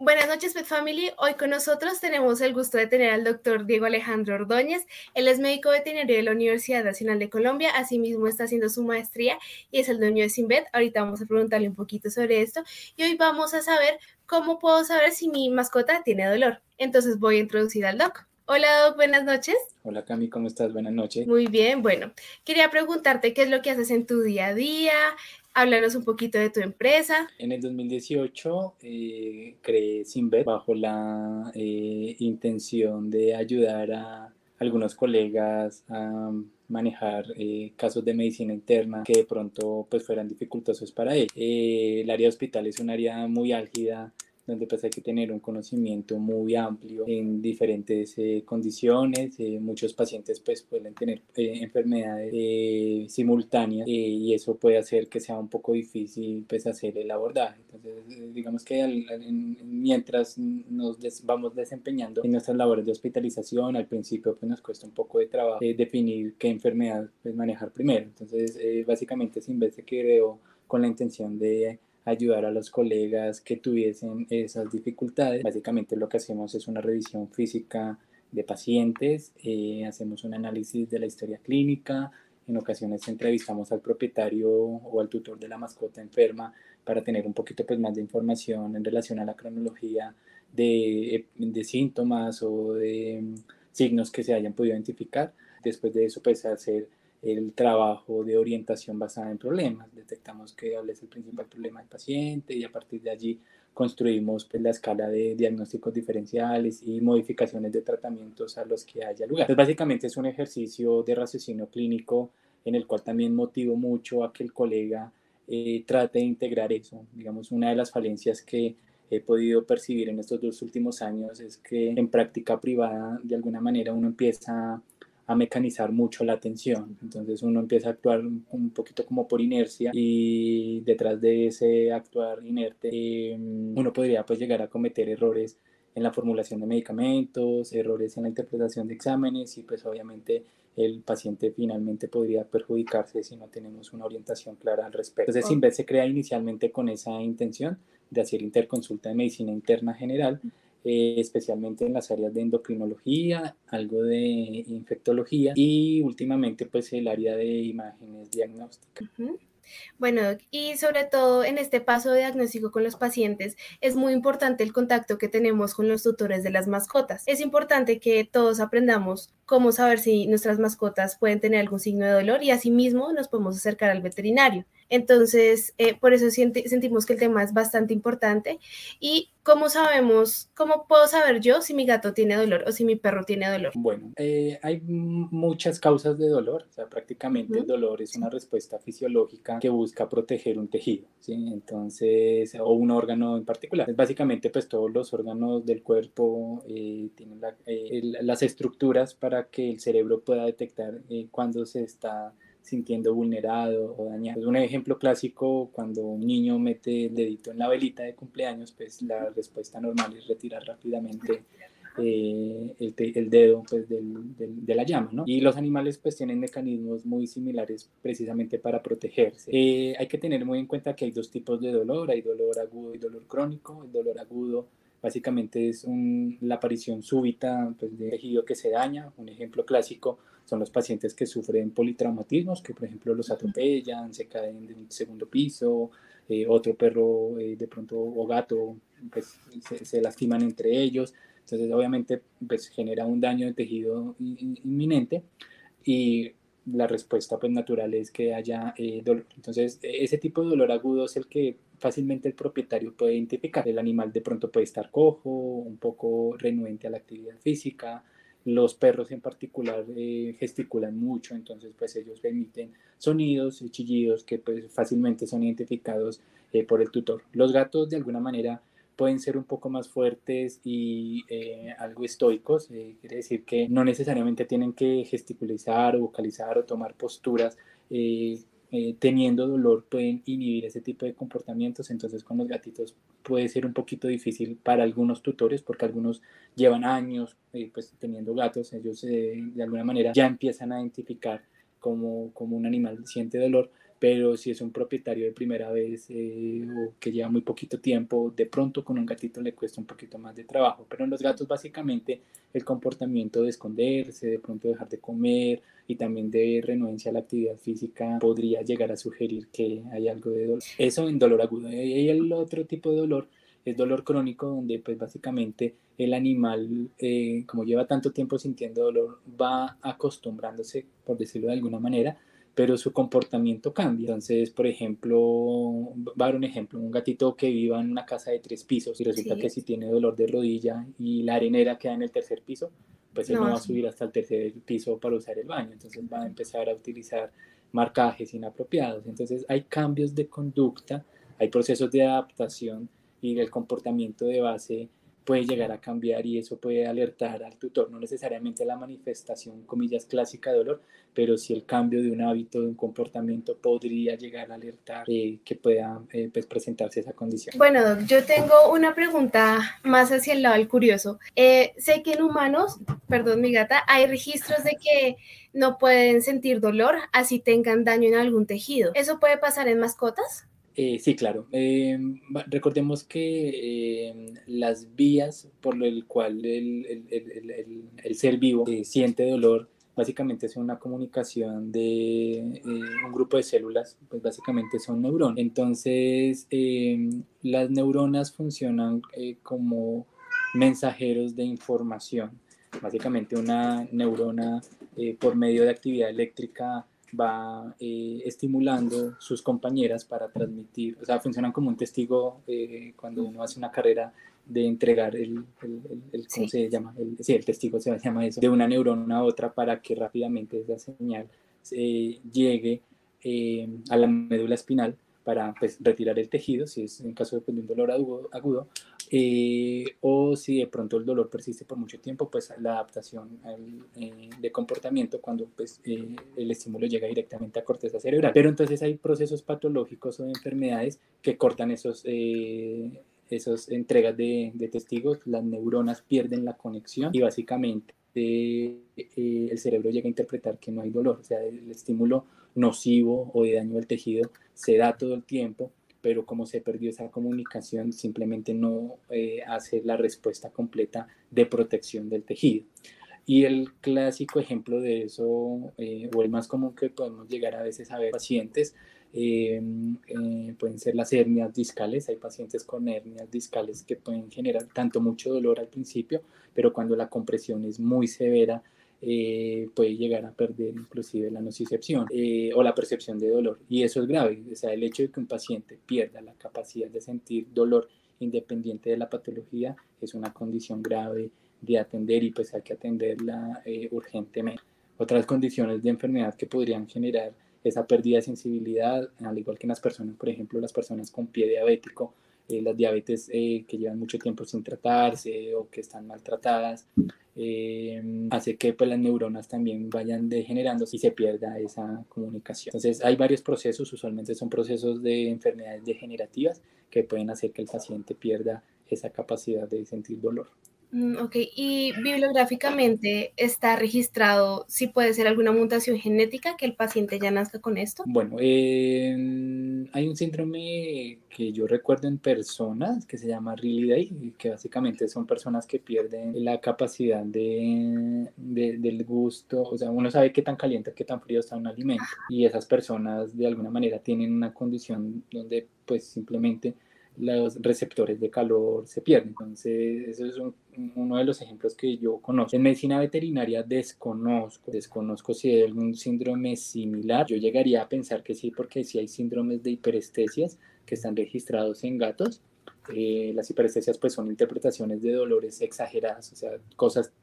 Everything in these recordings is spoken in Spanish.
Buenas noches, Pet Family. Hoy con nosotros tenemos el gusto de tener al doctor Diego Alejandro Ordóñez. Él es médico veterinario de la Universidad Nacional de Colombia. Asimismo, está haciendo su maestría y es el dueño de Sinvet. Ahorita vamos a preguntarle un poquito sobre esto. Y hoy vamos a saber cómo puedo saber si mi mascota tiene dolor. Entonces voy a introducir al doc. Hola, doc. Buenas noches. Hola Cami, ¿cómo estás? Buenas noches. Muy bien. Bueno, quería preguntarte qué es lo que haces en tu día a día. Háblanos un poquito de tu empresa. En el 2018 creé Sinvet bajo la intención de ayudar a algunos colegas a manejar casos de medicina interna que de pronto pues fueran dificultosos para ellos. El área hospital es un área muy álgida donde pues hay que tener un conocimiento muy amplio en diferentes condiciones. Muchos pacientes pues pueden tener enfermedades simultáneas y eso puede hacer que sea un poco difícil pues hacer el abordaje. Entonces digamos que mientras vamos desempeñando en nuestras labores de hospitalización, al principio pues nos cuesta un poco de trabajo definir qué enfermedad pues manejar primero. Entonces básicamente Sinvet se creó con la intención de ayudar a los colegas que tuviesen esas dificultades. Básicamente lo que hacemos es una revisión física de pacientes, hacemos un análisis de la historia clínica, en ocasiones entrevistamos al propietario o al tutor de la mascota enferma para tener un poquito pues, más de información en relación a la cronología de síntomas o de signos que se hayan podido identificar. Después de eso, pues hacer el trabajo de orientación basada en problemas. Detectamos cuál es el principal problema del paciente y a partir de allí construimos pues, la escala de diagnósticos diferenciales y modificaciones de tratamientos a los que haya lugar. Entonces, básicamente es un ejercicio de raciocinio clínico en el cual también motivo mucho a que el colega trate de integrar eso. Digamos, una de las falencias que he podido percibir en estos 2 últimos años es que en práctica privada de alguna manera uno empieza a mecanizar mucho la atención. Entonces uno empieza a actuar un poquito como por inercia y detrás de ese actuar inerte uno podría pues llegar a cometer errores en la formulación de medicamentos, errores en la interpretación de exámenes y pues obviamente el paciente finalmente podría perjudicarse si no tenemos una orientación clara al respecto. Entonces, Sinvet se crea inicialmente con esa intención de hacer interconsulta de medicina interna general, especialmente en las áreas de endocrinología, algo de infectología y últimamente pues el área de imágenes diagnósticas. Bueno, y sobre todo en este paso de diagnóstico con los pacientes, es muy importante el contacto que tenemos con los tutores de las mascotas. Es importante que todos aprendamos cómo saber si nuestras mascotas pueden tener algún signo de dolor y asimismo nos podemos acercar al veterinario. Entonces, por eso sentimos que el tema es bastante importante. ¿Y cómo sabemos, cómo puedo saber yo si mi gato tiene dolor o si mi perro tiene dolor? Bueno, hay muchas causas de dolor, o sea, prácticamente el dolor es una respuesta fisiológica que busca proteger un tejido, ¿sí? Entonces, o un órgano en particular. Básicamente, pues todos los órganos del cuerpo tienen las estructuras para que el cerebro pueda detectar cuando se está sintiendo vulnerado o dañado. Un ejemplo clásico, cuando un niño mete el dedito en la velita de cumpleaños, pues la respuesta normal es retirar rápidamente el dedo pues, de la llama, ¿no? Y los animales pues tienen mecanismos muy similares precisamente para protegerse. Hay que tener muy en cuenta que hay dos tipos de dolor, hay dolor agudo y dolor crónico. El dolor agudo básicamente es la aparición súbita pues, de tejido que se daña. Un ejemplo clásico son los pacientes que sufren politraumatismos, que por ejemplo los atropellan, se caen de un segundo piso, otro perro de pronto o gato pues, se lastiman entre ellos. Entonces, obviamente, pues, genera un daño de tejido inminente y la respuesta pues, natural es que haya dolor. Entonces, ese tipo de dolor agudo es el que fácilmente el propietario puede identificar. El animal de pronto puede estar cojo, un poco renuente a la actividad física. Los perros en particular gesticulan mucho, entonces pues ellos emiten sonidos y chillidos que pues fácilmente son identificados por el tutor. Los gatos de alguna manera pueden ser un poco más fuertes y algo estoicos, quiere decir que no necesariamente tienen que gesticulizar o vocalizar o tomar posturas. Teniendo dolor pueden inhibir ese tipo de comportamientos, entonces con los gatitos puede ser un poquito difícil para algunos tutores porque algunos llevan años pues teniendo gatos, ellos de alguna manera ya empiezan a identificar como un animal siente dolor, pero si es un propietario de primera vez o que lleva muy poquito tiempo, de pronto con un gatito le cuesta un poquito más de trabajo. Pero en los gatos básicamente el comportamiento de esconderse, de pronto dejar de comer y también de renuencia a la actividad física podría llegar a sugerir que hay algo de dolor. Eso en dolor agudo. Y el otro tipo de dolor es dolor crónico, donde pues básicamente el animal, como lleva tanto tiempo sintiendo dolor, va acostumbrándose, por decirlo de alguna manera, pero su comportamiento cambia. Entonces, por ejemplo, va a dar un ejemplo, un gatito que viva en una casa de 3 pisos y resulta que si tiene dolor de rodilla y la arenera queda en el tercer piso, pues él no va a subir hasta el tercer piso para usar el baño, entonces va a empezar a utilizar marcajes inapropiados. Entonces hay cambios de conducta, hay procesos de adaptación y el comportamiento de base puede llegar a cambiar y eso puede alertar al tutor, no necesariamente la manifestación, comillas, clásica de dolor, pero sí el cambio de un hábito, de un comportamiento podría llegar a alertar que pueda pues presentarse esa condición. Bueno, Doc, yo tengo una pregunta más hacia el lado del curioso. Sé que en humanos, perdón mi gata, hay registros de que no pueden sentir dolor así tengan daño en algún tejido. ¿Eso puede pasar en mascotas? Sí, claro. Recordemos que las vías por el cual el ser vivo siente dolor básicamente es una comunicación de un grupo de células, pues básicamente son neuronas. Entonces, las neuronas funcionan como mensajeros de información. Básicamente una neurona por medio de actividad eléctrica va estimulando sus compañeras para transmitir, o sea, funcionan como un testigo cuando uno hace una carrera de entregar ¿cómo se llama? El testigo se llama eso, de una neurona a otra para que rápidamente esa señal llegue a la médula espinal para pues, retirar el tejido, si es en caso de un dolor agudo o si de pronto el dolor persiste por mucho tiempo, pues la adaptación de comportamiento cuando pues, el estímulo llega directamente a corteza cerebral. Pero entonces hay procesos patológicos o de enfermedades que cortan esas entregas de testigos, las neuronas pierden la conexión y básicamente el cerebro llega a interpretar que no hay dolor, o sea, el estímulo nocivo o de daño al tejido se da todo el tiempo, pero como se perdió esa comunicación, simplemente no hace la respuesta completa de protección del tejido. Y el clásico ejemplo de eso, o el más común que podemos llegar a veces a ver pacientes, pueden ser las hernias discales. Hay pacientes con hernias discales que pueden generar tanto mucho dolor al principio, pero cuando la compresión es muy severa, puede llegar a perder inclusive la nocicepción o la percepción de dolor. Y eso es grave. O sea, el hecho de que un paciente pierda la capacidad de sentir dolor independiente de la patología es una condición grave de atender y pues hay que atenderla urgentemente. Otras condiciones de enfermedad que podrían generar esa pérdida de sensibilidad, al igual que en las personas, por ejemplo, las personas con pie diabético, las diabetes que llevan mucho tiempo sin tratarse o que están maltratadas, hace que pues, las neuronas también vayan degenerando y se pierda esa comunicación. Entonces hay varios procesos, usualmente son procesos de enfermedades degenerativas que pueden hacer que el paciente pierda esa capacidad de sentir dolor. Ok, y bibliográficamente está registrado si puede ser alguna mutación genética que el paciente ya nazca con esto. Bueno, hay un síndrome que yo recuerdo en personas que se llama Riley Day, que básicamente son personas que pierden la capacidad del gusto, o sea, uno sabe qué tan caliente, qué tan frío está un alimento, y esas personas de alguna manera tienen una condición donde pues simplemente los receptores de calor se pierden. Entonces, eso es uno de los ejemplos que yo conozco. En medicina veterinaria desconozco si hay algún síndrome similar. Yo llegaría a pensar que sí, porque sí hay síndromes de hiperestesias que están registrados en gatos. Las hiperestesias pues son interpretaciones de dolores exageradas, o sea, cosas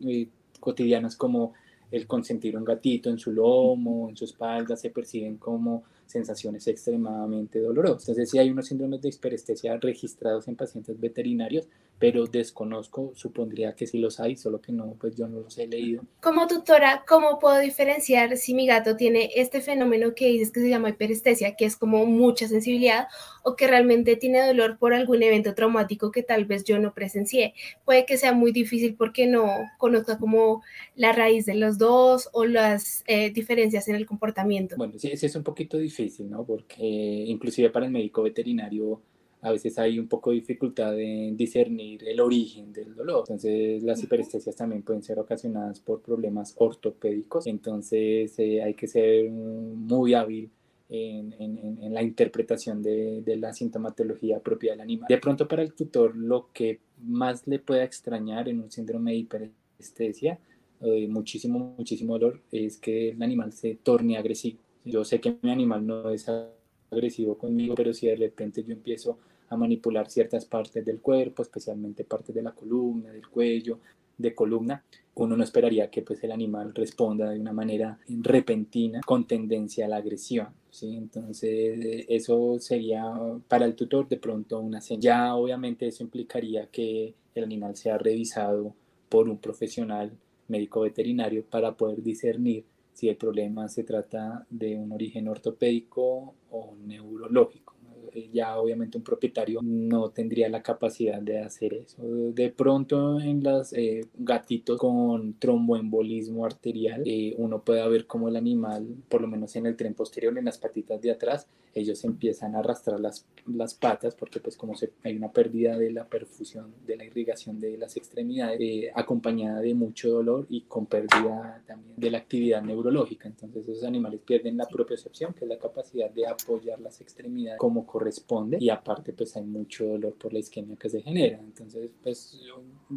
cotidianas como el consentir un gatito en su lomo, en su espalda, se perciben como sensaciones extremadamente dolorosas. Entonces sí hay unos síndromes de hiperestesia registrados en pacientes veterinarios, pero desconozco, supondría que sí los hay, solo que no, pues yo no los he leído. Como tutora, ¿cómo puedo diferenciar si mi gato tiene este fenómeno que dices que se llama hiperestesia, que es como mucha sensibilidad, o que realmente tiene dolor por algún evento traumático que tal vez yo no presencié? Puede que sea muy difícil porque no conozca como la raíz de los dos o las diferencias en el comportamiento. Bueno, sí es un poquito difícil difícil, ¿no? Porque inclusive para el médico veterinario a veces hay un poco de dificultad en discernir el origen del dolor. Entonces las hiperestesias también pueden ser ocasionadas por problemas ortopédicos. Entonces hay que ser muy hábil en la interpretación de la sintomatología propia del animal. De pronto para el tutor lo que más le pueda extrañar en un síndrome de hiperestesia, muchísimo, muchísimo dolor, es que el animal se torne agresivo. Yo sé que mi animal no es agresivo conmigo, pero si de repente yo empiezo a manipular ciertas partes del cuerpo, especialmente partes de la columna, del cuello, de columna, uno no esperaría que pues el animal responda de una manera repentina con tendencia a la agresión, ¿sí? Entonces eso sería para el tutor de pronto una señal. Ya obviamente eso implicaría que el animal sea revisado por un profesional médico veterinario para poder discernir si el problema se trata de un origen ortopédico o neurológico. Ya obviamente un propietario no tendría la capacidad de hacer eso. De pronto en los gatitos con tromboembolismo arterial, uno puede ver cómo el animal, por lo menos en el tren posterior, en las patitas de atrás, ellos empiezan a arrastrar las patas porque pues como hay una pérdida de la perfusión, de la irrigación de las extremidades, acompañada de mucho dolor y con pérdida también de la actividad neurológica. Entonces esos animales pierden la propiocepción, que es la capacidad de apoyar las extremidades como corresponde, y aparte pues hay mucho dolor por la isquemia que se genera. Entonces pues,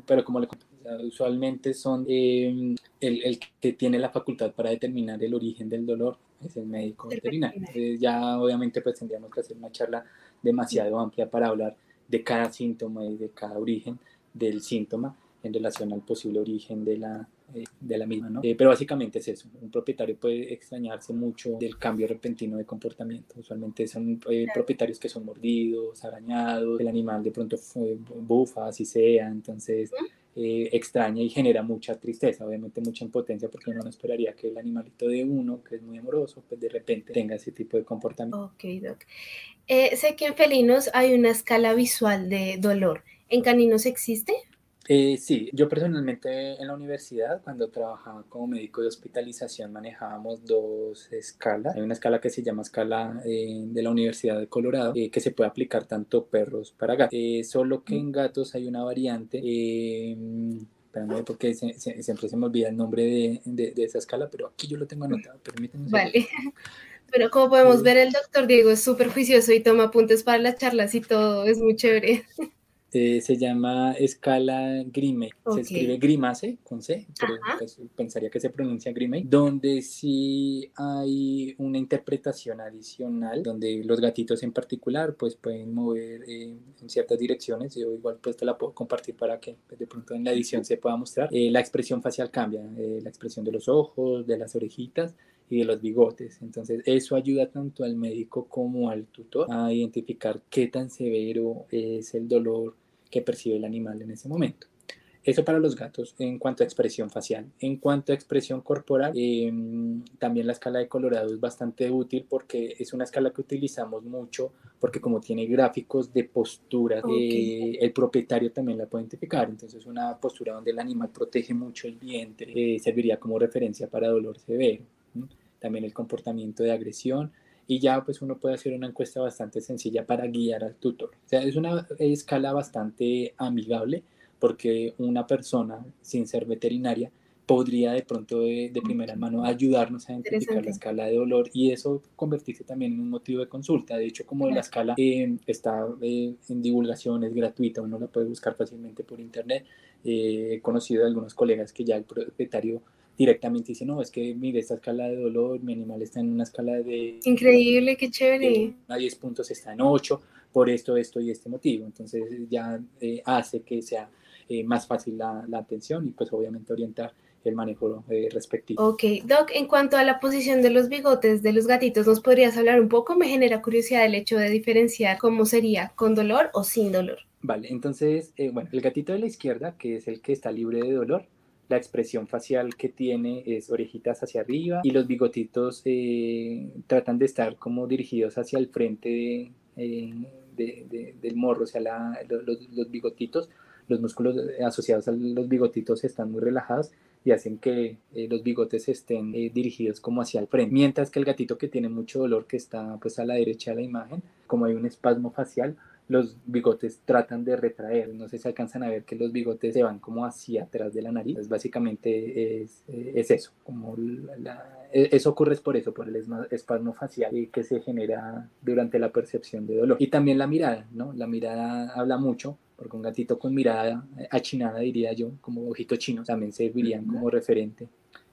pero como le conté, usualmente son el que tiene la facultad para determinar el origen del dolor es el médico veterinario. Ya obviamente pues tendríamos que hacer una charla demasiado amplia para hablar de cada síntoma y de cada origen del síntoma en relación al posible origen de la misma, ¿no? Pero básicamente es eso. Un propietario puede extrañarse mucho del cambio repentino de comportamiento. Usualmente son propietarios que son mordidos, arañados, el animal de pronto bufa, así sea, entonces extraña y genera mucha tristeza, obviamente mucha impotencia, porque uno no esperaría que el animalito de uno, que es muy amoroso, pues de repente tenga ese tipo de comportamiento. Ok, Doc. Sé que en felinos hay una escala visual de dolor. ¿En caninos existe? Sí, yo personalmente en la universidad, cuando trabajaba como médico de hospitalización, manejábamos dos escalas. Hay una escala que se llama escala de la Universidad de Colorado, que se puede aplicar tanto perros para gatos. Solo que en gatos hay una variante. Espérame, porque siempre se me olvida el nombre de esa escala, pero aquí yo lo tengo anotado. Permítanme un segundo. Vale. Pero como podemos ver, el doctor Diego es súper juicioso y toma apuntes para las charlas y todo, es muy chévere. Se llama escala Grimay. Se escribe Grimace con C, pero pues, pensaría que se pronuncia Grimay, donde sí hay una interpretación adicional, donde los gatitos en particular pues pueden mover en ciertas direcciones. Yo igual pues te la puedo compartir para que pues, de pronto en la edición se pueda mostrar. La expresión facial cambia, la expresión de los ojos, de las orejitas y de los bigotes. Entonces eso ayuda tanto al médico como al tutor a identificar qué tan severo es el dolor que percibe el animal en ese momento. Eso para los gatos en cuanto a expresión facial. En cuanto a expresión corporal, también la escala de Colorado es bastante útil porque es una escala que utilizamos mucho porque como tiene gráficos de posturas, el propietario también la puede identificar. Entonces una postura donde el animal protege mucho el vientre serviría como referencia para dolor severo. También el comportamiento de agresión, y ya pues uno puede hacer una encuesta bastante sencilla para guiar al tutor. O sea, es una escala bastante amigable porque una persona sin ser veterinaria podría de pronto de primera mano ayudarnos a identificar la escala de dolor y eso convertirse también en un motivo de consulta. De hecho, como la escala está en divulgación, es gratuita, uno la puede buscar fácilmente por internet. He conocido a algunos colegas que ya el propietario directamente dice, no, es que mire, esta escala de dolor, mi animal está en una escala de... Increíble, qué chévere. A 10 puntos está en 8, por esto, esto y este motivo. Entonces ya hace que sea más fácil la atención y pues obviamente orientar el manejo respectivo. Ok, Doc, en cuanto a la posición de los bigotes de los gatitos, ¿nos podrías hablar un poco? Me genera curiosidad el hecho de diferenciar cómo sería con dolor o sin dolor. Vale, entonces, bueno, el gatito de la izquierda, que es el que está libre de dolor, la expresión facial que tiene es orejitas hacia arriba y los bigotitos tratan de estar como dirigidos hacia el frente del morro, o sea, los bigotitos, los músculos asociados a los bigotitos están muy relajados y hacen que los bigotes estén dirigidos como hacia el frente. Mientras que el gatito que tiene mucho dolor, que está pues a la derecha de la imagen, como hay un espasmo facial, los bigotes tratan de retraer. No sé si alcanzan a ver que los bigotes se van como hacia atrás de la nariz. Entonces, básicamente es eso, como eso ocurre por eso, por el espasmo facial que se genera durante la percepción de dolor. Y también la mirada, ¿no? La mirada habla mucho, porque un gatito con mirada achinada, diría yo, como ojito chino, también servirían como referente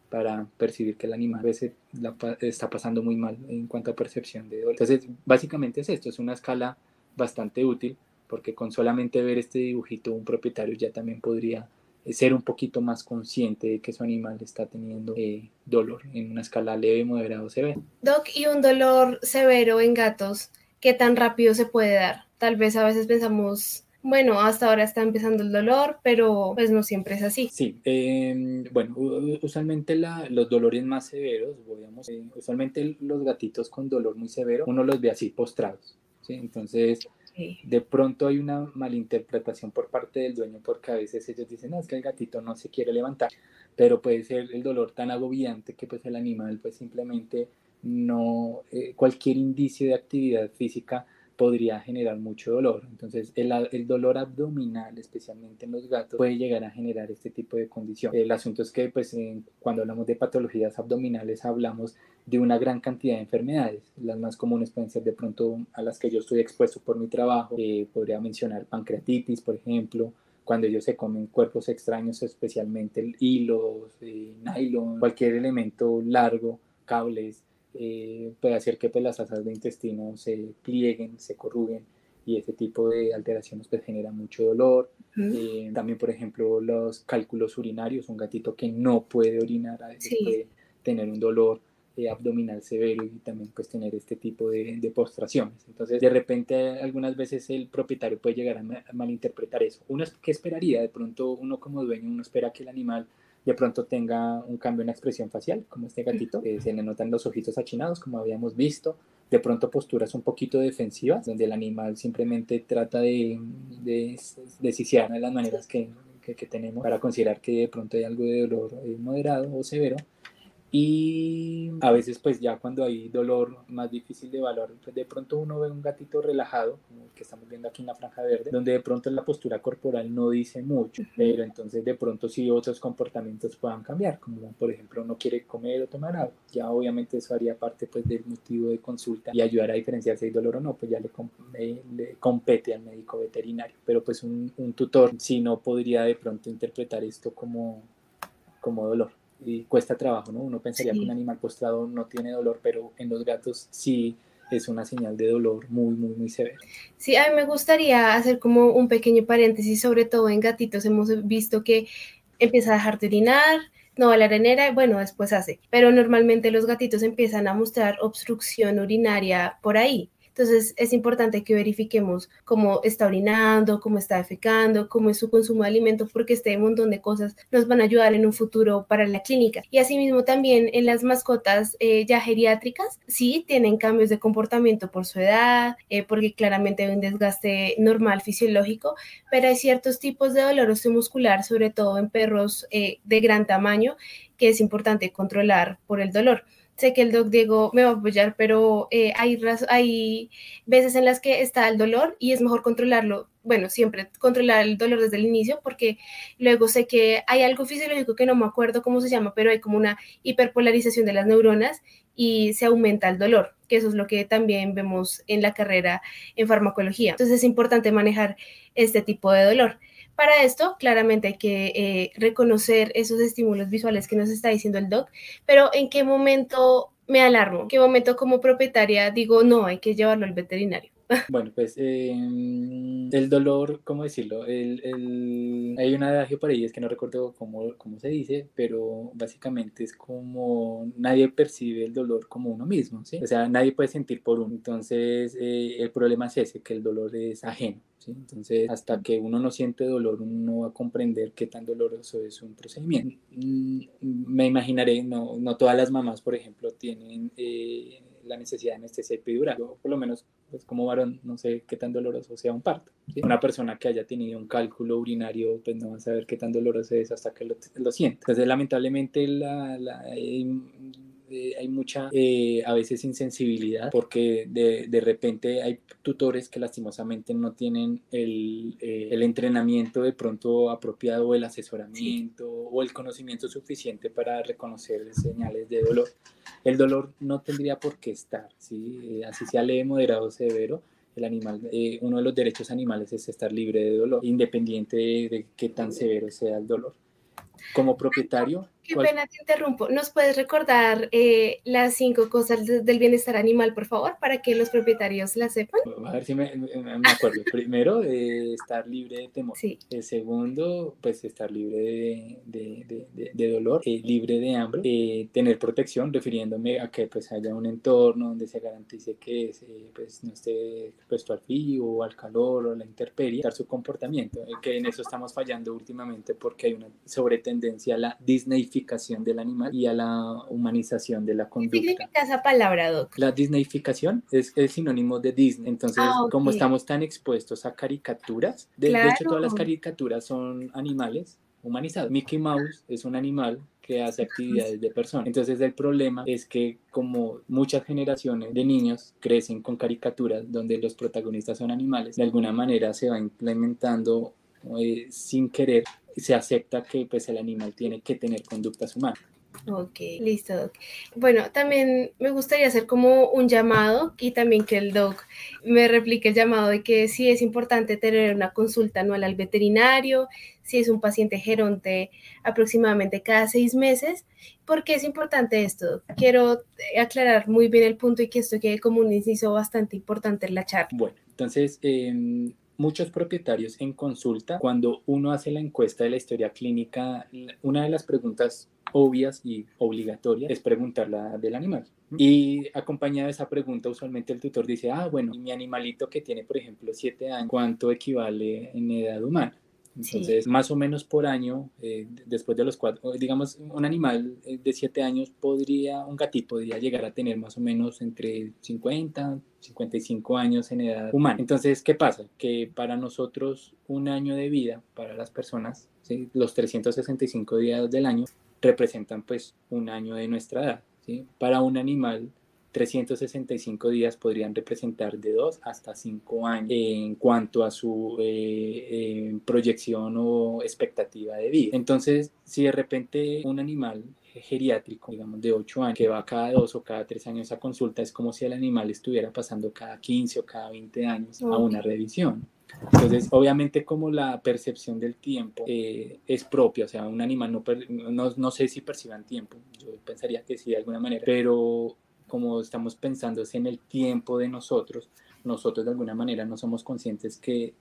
para percibir que el animal a veces está pasando muy mal en cuanto a percepción de dolor. Entonces, básicamente es esto, es una escala bastante útil, porque con solamente ver este dibujito un propietario ya también podría ser un poquito más consciente de que su animal está teniendo dolor en una escala leve, moderado o severo. Doc, ¿y un dolor severo en gatos, qué tan rápido se puede dar? Tal vez a veces pensamos, bueno, hasta ahora está empezando el dolor, pero pues no siempre es así. Sí, bueno, usualmente los dolores más severos, digamos, usualmente los gatitos con dolor muy severo, uno los ve así postrados, ¿sí? Entonces, de pronto hay una malinterpretación por parte del dueño, porque a veces ellos dicen, no, es que el gatito no se quiere levantar, pero puede ser el dolor tan agobiante que pues el animal pues simplemente no, cualquier indicio de actividad física podría generar mucho dolor. Entonces, el dolor abdominal, especialmente en los gatos, puede llegar a generar este tipo de condición. El asunto es que, pues, cuando hablamos de patologías abdominales, hablamos de una gran cantidad de enfermedades. Las más comunes pueden ser de pronto a las que yo estoy expuesto por mi trabajo. Podría mencionar pancreatitis, por ejemplo, cuando ellos se comen cuerpos extraños, especialmente hilos, nylon, cualquier elemento largo, cables, puede hacer que pues, las asas de intestino se plieguen, se corruguen, y ese tipo de alteraciones pues genera mucho dolor. También, por ejemplo, los cálculos urinarios, un gatito que no puede orinar a veces puede tener un dolor abdominal severo, y también pues tener este tipo de postraciones. Entonces, de repente, algunas veces el propietario puede llegar a malinterpretar eso. Uno, ¿qué esperaría? De pronto, uno como dueño, uno espera que el animal de pronto tenga un cambio en la expresión facial, como este gatito, se le notan los ojitos achinados, como habíamos visto, de pronto posturas un poquito defensivas, donde el animal simplemente trata de siciar de las maneras que tenemos para considerar que de pronto hay algo de dolor moderado o severo. Y a veces pues ya cuando hay dolor más difícil de evaluar, pues de pronto uno ve un gatito relajado, como el que estamos viendo aquí en la franja verde, donde de pronto la postura corporal no dice mucho, pero entonces de pronto sí otros comportamientos puedan cambiar, como por ejemplo no quiere comer o tomar agua. Ya obviamente eso haría parte pues del motivo de consulta, y ayudar a diferenciar si hay dolor o no, pues ya le compete al médico veterinario. Pero pues un tutor sí no podría de pronto interpretar esto como dolor. Y cuesta trabajo, ¿no? Uno pensaría que un animal postrado no tiene dolor, pero en los gatos sí es una señal de dolor muy, muy, muy severo. Sí, a mí me gustaría hacer como un pequeño paréntesis, sobre todo en gatitos. Hemos visto que empieza a dejar de orinar, no va a la arenera, bueno, después hace, pero normalmente los gatitos empiezan a mostrar obstrucción urinaria por ahí. Entonces es importante que verifiquemos cómo está orinando, cómo está defecando, cómo es su consumo de alimento, porque este montón de cosas nos van a ayudar en un futuro para la clínica. Y asimismo también en las mascotas ya geriátricas, sí tienen cambios de comportamiento por su edad, porque claramente hay un desgaste normal fisiológico, pero hay ciertos tipos de dolor osteomuscular, sobre todo en perros de gran tamaño, que es importante controlar por el dolor. Sé que el doc Diego me va a apoyar, pero hay veces en las que está el dolor y es mejor controlarlo. Bueno, siempre controlar el dolor desde el inicio, porque luego sé que hay algo fisiológico que no me acuerdo cómo se llama, pero hay como una hiperpolarización de las neuronas y se aumenta el dolor, que eso es lo que también vemos en la carrera en farmacología. Entonces es importante manejar este tipo de dolor. Para esto, claramente hay que reconocer esos estímulos visuales que nos está diciendo el doc, pero ¿en qué momento me alarmo? ¿En qué momento como propietaria digo, no, hay que llevarlo al veterinario? Bueno, pues el dolor, ¿cómo decirlo? Hay un adagio por ahí, es que no recuerdo cómo se dice, pero básicamente es como nadie percibe el dolor como uno mismo, ¿sí? O sea, nadie puede sentir por uno. Entonces, el problema es ese, que el dolor es ajeno, ¿sí? Entonces, hasta que uno no siente dolor, uno no va a comprender qué tan doloroso es un procedimiento. Me imaginaré, no todas las mamás, por ejemplo, tienen la necesidad de anestesia epidural. Yo, por lo menos, pues como varón no sé qué tan doloroso sea un parto, ¿sí? Una persona que haya tenido un cálculo urinario pues no va a saber qué tan doloroso es hasta que lo siente. Entonces lamentablemente hay mucha a veces insensibilidad porque de repente hay tutores que lastimosamente no tienen el entrenamiento de pronto apropiado o el asesoramiento o el conocimiento suficiente para reconocer señales de dolor. El dolor no tendría por qué estar, ¿sí? Así sea leve, moderado o severo. El animal, uno de los derechos animales es estar libre de dolor, independiente de qué tan severo sea el dolor. Como propietario, Qué pena te interrumpo. ¿Nos puedes recordar las 5 cosas del bienestar animal, por favor, para que los propietarios las sepan? A ver si me acuerdo. Primero, estar libre de temor. Sí. El segundo, pues estar libre de dolor, libre de hambre, tener protección, refiriéndome a que pues haya un entorno donde se garantice que pues, no esté expuesto al frío o al calor o a la intemperie, dar su comportamiento, que en eso estamos fallando últimamente porque hay una sobretendencia a la disneyficación del animal y a la humanización de la conducta. ¿Qué significa esa palabra, Doc? La disneyficación es el sinónimo de Disney. Entonces, Okay. como estamos tan expuestos a caricaturas, de hecho todas las caricaturas son animales humanizados. Mickey Mouse es un animal que hace actividades de persona. Entonces el problema es que como muchas generaciones de niños crecen con caricaturas donde los protagonistas son animales, de alguna manera se va implementando sin querer, se acepta que pues el animal tiene que tener conductas humanas. Ok, listo, Doc. Bueno, también me gustaría hacer como un llamado y también que el Doc me replique el llamado de que sí es importante tener una consulta anual al veterinario, si es un paciente geronte aproximadamente cada 6 meses. ¿Por qué es importante esto, Doc? Quiero aclarar muy bien el punto y que esto quede como un inciso bastante importante en la charla. Bueno, entonces muchos propietarios en consulta, cuando uno hace la encuesta de la historia clínica, una de las preguntas obvias y obligatorias es preguntar la del animal. Y acompañada de esa pregunta, usualmente el tutor dice, bueno, y mi animalito que tiene, por ejemplo, 7 años, ¿cuánto equivale en edad humana? Entonces, más o menos por año, después de los 4, digamos, un animal de 7 años un gatito podría llegar a tener más o menos entre 55 años en edad humana. Entonces, ¿qué pasa? Que para nosotros un año de vida, para las personas, ¿sí? Los 365 días del año representan pues un año de nuestra edad, ¿sí? Para un animal 365 días podrían representar de 2 hasta 5 años en cuanto a su proyección o expectativa de vida. Entonces, si de repente un animal geriátrico, digamos de 8 años, que va cada 2 o cada 3 años a consulta, es como si el animal estuviera pasando cada 15 o cada 20 años a una revisión. Entonces, obviamente como la percepción del tiempo es propia, o sea, un animal no sé si perciban tiempo, yo pensaría que sí de alguna manera, pero como estamos pensando en el tiempo de nosotros de alguna manera no somos conscientes que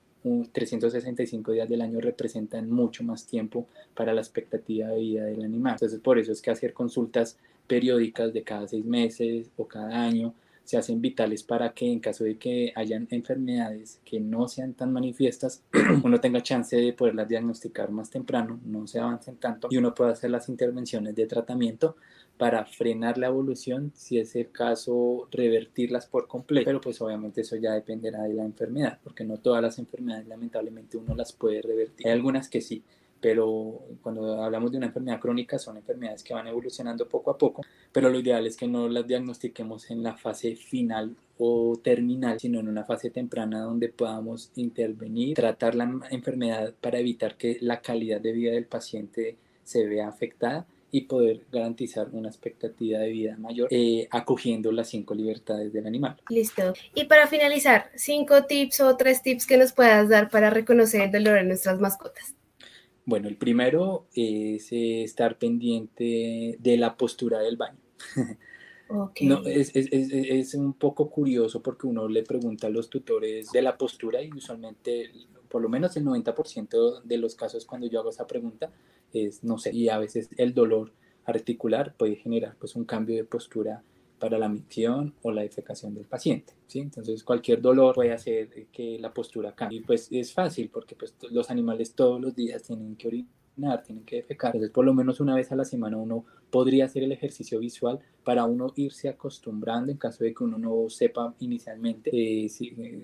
365 días del año representan mucho más tiempo para la expectativa de vida del animal. Entonces, por eso es que hacer consultas periódicas de cada 6 meses o cada año se hacen vitales para que en caso de que hayan enfermedades que no sean tan manifiestas, uno tenga chance de poderlas diagnosticar más temprano, no se avancen tanto y uno pueda hacer las intervenciones de tratamiento para frenar la evolución, si es el caso, revertirlas por completo, pero pues obviamente eso ya dependerá de la enfermedad, porque no todas las enfermedades lamentablemente uno las puede revertir. Hay algunas que sí, pero cuando hablamos de una enfermedad crónica son enfermedades que van evolucionando poco a poco, pero lo ideal es que no las diagnostiquemos en la fase final o terminal, sino en una fase temprana donde podamos intervenir, tratar la enfermedad para evitar que la calidad de vida del paciente se vea afectada y poder garantizar una expectativa de vida mayor, acogiendo las 5 libertades del animal. Listo. Y para finalizar, 5 tips o 3 tips que nos puedas dar para reconocer el dolor en nuestras mascotas. Bueno, el primero es estar pendiente de la postura del baño. Okay. No, es un poco curioso porque uno le pregunta a los tutores de la postura y usualmente, por lo menos el 90% de los casos cuando yo hago esa pregunta es no sé, y a veces el dolor articular puede generar pues un cambio de postura para la micción o la defecación del paciente, ¿sí? Entonces cualquier dolor puede hacer que la postura cambie y pues es fácil porque pues los animales todos los días tienen que orinar tienen que defecar. Entonces, por lo menos una vez a la semana uno podría hacer el ejercicio visual para uno irse acostumbrando en caso de que uno no sepa inicialmente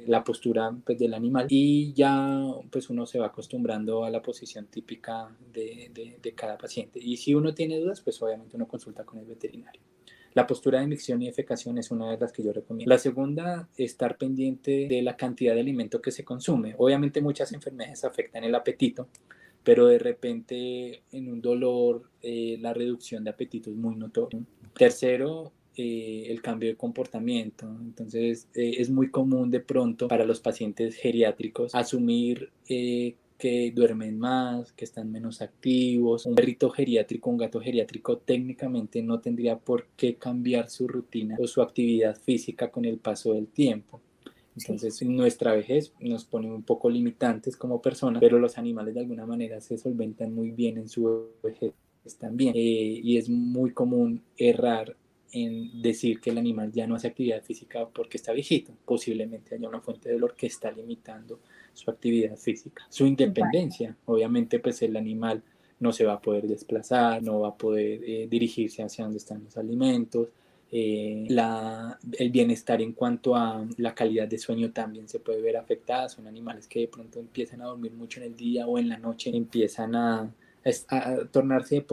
la postura pues, del animal, y ya pues uno se va acostumbrando a la posición típica de cada paciente. Y si uno tiene dudas, pues obviamente uno consulta con el veterinario. La postura de micción y defecación es una de las que yo recomiendo. La segunda, estar pendiente de la cantidad de alimento que se consume. Obviamente muchas enfermedades afectan el apetito, pero de repente en un dolor la reducción de apetito es muy notoria. Tercero, el cambio de comportamiento. Entonces es muy común de pronto para los pacientes geriátricos asumir que duermen más, que están menos activos. Un perrito geriátrico, un gato geriátrico técnicamente no tendría por qué cambiar su rutina o su actividad física con el paso del tiempo. Entonces, sí, nuestra vejez nos pone un poco limitantes como personas, pero los animales de alguna manera se solventan muy bien en su vejez también. Y es muy común errar en decir que el animal ya no hace actividad física porque está viejito. Posiblemente haya una fuente de dolor que está limitando su actividad física. Su independencia, obviamente pues el animal no se va a poder desplazar, no va a poder dirigirse hacia donde están los alimentos. El bienestar en cuanto a la calidad de sueño también se puede ver afectada. Son animales que de pronto empiezan a dormir mucho en el día o en la noche, empiezan a tornarse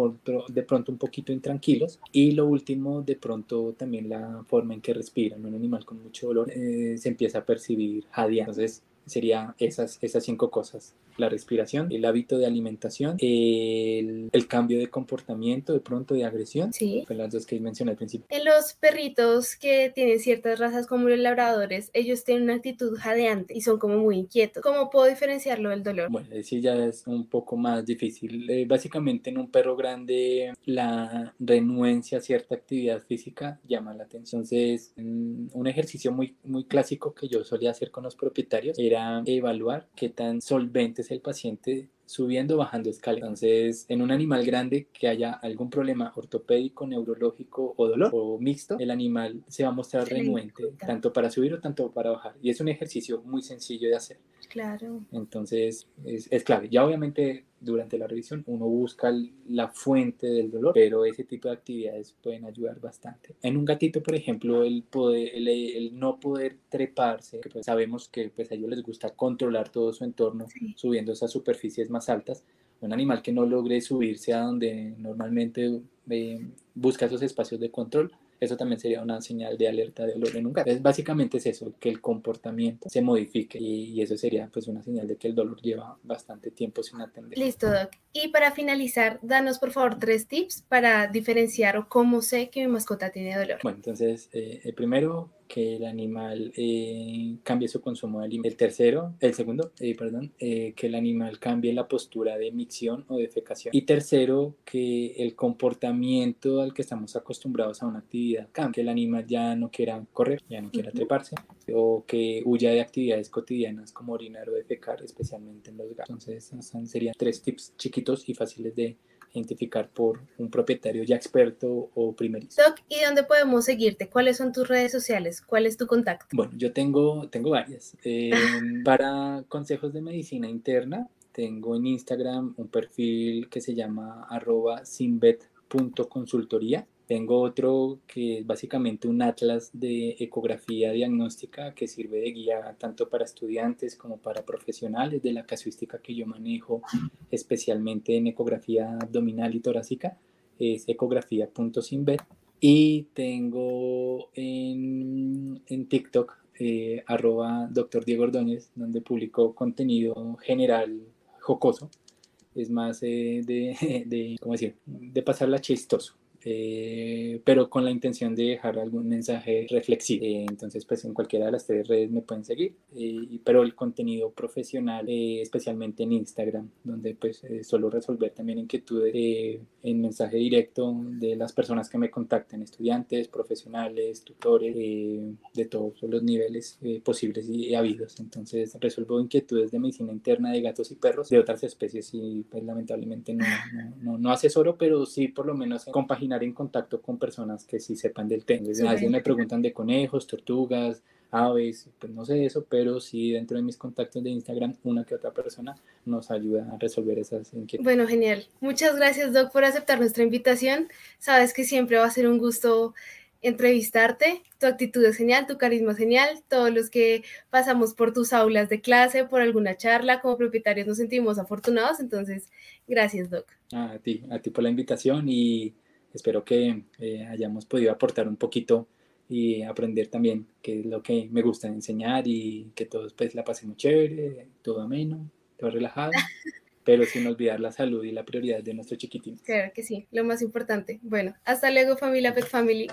de pronto un poquito intranquilos. Y lo último, de pronto también la forma en que respiran. Un animal con mucho dolor se empieza a percibir jadeante. Entonces serían esas 5 cosas: la respiración, el hábito de alimentación, el cambio de comportamiento, de pronto de agresión. Sí. Fue las 2 que mencioné al principio. En los perritos que tienen ciertas razas como los labradores, ellos tienen una actitud jadeante y son como muy inquietos. ¿Cómo puedo diferenciarlo del dolor? Bueno, sí ya es un poco más difícil. Básicamente en un perro grande la renuencia a cierta actividad física llama la atención. Entonces, un ejercicio muy, muy clásico que yo solía hacer con los propietarios era evaluar qué tan solvente es el paciente subiendo o bajando escaleras. Entonces, en un animal grande que haya algún problema ortopédico, neurológico o dolor o mixto, el animal se va a mostrar renuente tanto para subir o tanto para bajar. Y es un ejercicio muy sencillo de hacer. Claro. Entonces es clave. Ya obviamente durante la revisión uno busca la fuente del dolor, pero ese tipo de actividades pueden ayudar bastante. En un gatito, por ejemplo, el no poder treparse, que pues sabemos que pues a ellos les gusta controlar todo su entorno, sí, subiendo esas superficies más altas. Un animal que no logre subirse a donde normalmente busca esos espacios de control, eso también sería una señal de alerta de dolor en un gato. Entonces, básicamente es eso, que el comportamiento se modifique, y eso sería pues una señal de que el dolor lleva bastante tiempo sin atender. Listo, Doc. Y para finalizar, danos por favor 3 tips para diferenciar o cómo sé que mi mascota tiene dolor. Bueno, entonces el primero, que el animal cambie su consumo de alimento. El segundo, que el animal cambie la postura de micción o defecación. Y tercero, que el comportamiento al que estamos acostumbrados a una actividad cambie, que el animal ya no quiera correr, ya no quiera treparse, o que huya de actividades cotidianas como orinar o defecar, especialmente en los gatos. Entonces, esos serían 3 tips chiquitos y fáciles de identificar por un propietario ya experto o primerizo. Doc, ¿y dónde podemos seguirte? ¿Cuáles son tus redes sociales? ¿Cuál es tu contacto? Bueno, yo tengo varias. Para consejos de medicina interna, tengo en Instagram un perfil que se llama @sinvet.consultoría. Tengo otro que es básicamente un atlas de ecografía diagnóstica que sirve de guía tanto para estudiantes como para profesionales de la casuística que yo manejo, especialmente en ecografía abdominal y torácica. Es ecografía.sinvet. Y tengo en TikTok @Dr. Diego Ordóñez, donde publico contenido general jocoso. Es más ¿cómo decir? De pasarla chistoso. Pero con la intención de dejar algún mensaje reflexivo. Entonces, pues en cualquiera de las 3 redes me pueden seguir, pero el contenido profesional, especialmente en Instagram, donde pues suelo resolver también inquietudes en mensaje directo de las personas que me contactan, estudiantes, profesionales, tutores, de todos los niveles posibles y habidos. Entonces, resuelvo inquietudes de medicina interna de gatos y perros de otras especies, y pues lamentablemente no asesoro, pero sí por lo menos compaginar en contacto con personas que sí sepan del tema. A veces me preguntan de conejos, tortugas, aves, pues no sé eso, pero sí dentro de mis contactos de Instagram, una que otra persona nos ayuda a resolver esas inquietudes. Bueno, genial. Muchas gracias, Doc, por aceptar nuestra invitación. Sabes que siempre va a ser un gusto entrevistarte. Tu actitud es genial, tu carisma es genial. Todos los que pasamos por tus aulas de clase, por alguna charla, como propietarios nos sentimos afortunados. Entonces, gracias, Doc. A ti por la invitación y espero que hayamos podido aportar un poquito y aprender también qué es lo que me gusta enseñar y que todos pues la pasemos chévere, todo ameno, todo relajado, pero sin olvidar la salud y la prioridad de nuestros chiquitines. Claro que sí, lo más importante. Bueno, hasta luego, familia Pet Family.